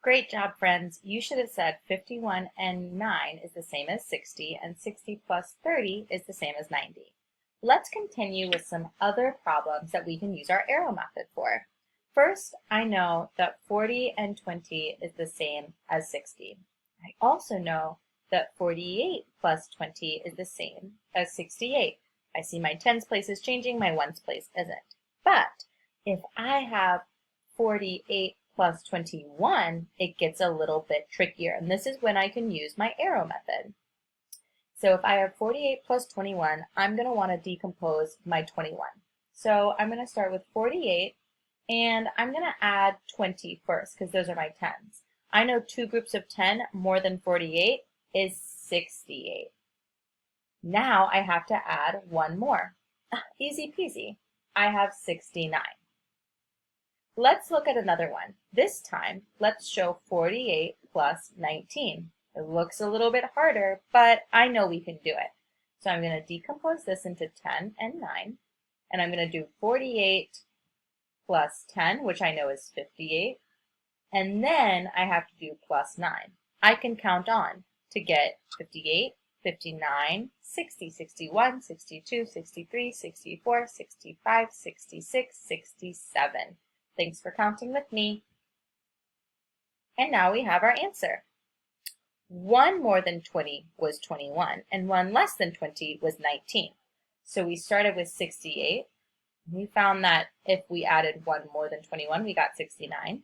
Great job, friends. You should have said 51 and 9 is the same as 60, and 60 plus 30 is the same as 90. Let's continue with some other problems that we can use our arrow method for. First, I know that 40 and 20 is the same as 60. I also know that 48 plus 20 is the same as 68. I see my tens place is changing, my ones place isn't. But if I have 48 plus 21, it gets a little bit trickier, and this is when I can use my arrow method. So if I have 48 plus 21, I'm going to want to decompose my 21. So I'm going to start with 48, and I'm going to add 20 first, because those are my tens. I know two groups of 10 more than 48 is 68. Now I have to add one more. Easy peasy. I have 69. Let's look at another one. This time, let's show 48 plus 19. It looks a little bit harder, but I know we can do it. So I'm going to decompose this into 10 and 9, and I'm going to do 48 plus 10, which I know is 58, and then I have to do plus 9. I can count on to get 58, 59, 60, 61, 62, 63, 64, 65, 66, 67. Thanks for counting with me. And now we have our answer. 1 more than 20 was 21, and 1 less than 20 was 19. So we started with 68. We found that if we added 1 more than 21, we got 69.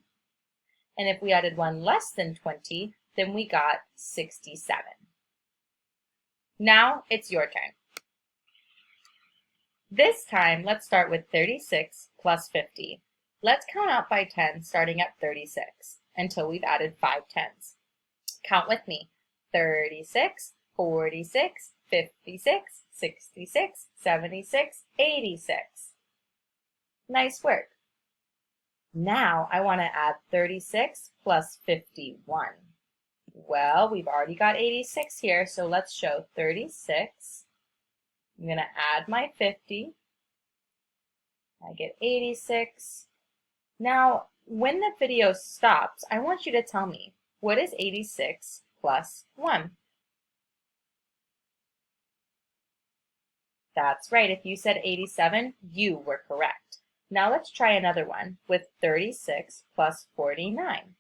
And if we added 1 less than 20, then we got 67. Now it's your turn. This time, let's start with 36 plus 50. Let's count out by 10, starting at 36, until we've added 5 tens. Count with me. 36, 46, 56, 66, 76, 86. Nice work. Now I want to add 36 plus 51. Well, we've already got 86 here, so let's show 36. I'm going to add my 50. I get 86. Now, when the video stops, I want you to tell me, what is 86 plus 1? That's right. If you said 87, you were correct. Now let's try another one with 36 plus 49.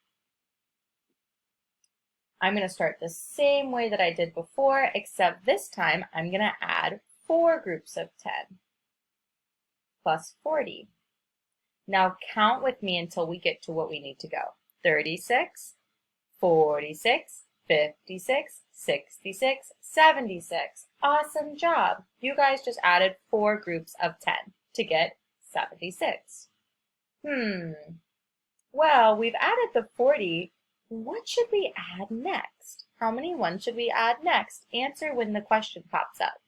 I'm going to start the same way that I did before, except this time I'm going to add 4 groups of 10 plus 40. Now count with me until we get to what we need to go. 36, 46, 56, 66, 76. Awesome job. You guys just added 4 groups of 10 to get 76. Well, we've added the 40. What should we add next? How many ones should we add next? Answer when the question pops up.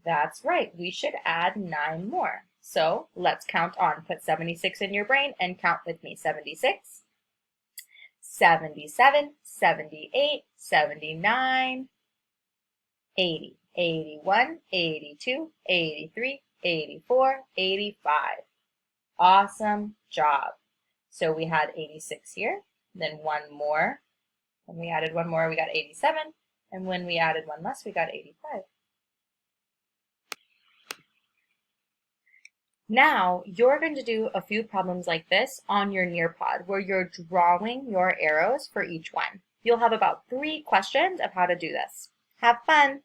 That's right, we should add 9 more. So let's count on. Put 76 in your brain and count with me. 76, 77, 78, 79, 80, 81, 82, 83, 84, 85. Awesome job. So we had 86 here, then 1 more. When we added 1 more, we got 87. And when we added 1 less, we got 85. Now, you're going to do a few problems like this on your Nearpod, where you're drawing your arrows for each one. You'll have about 3 questions of how to do this. Have fun!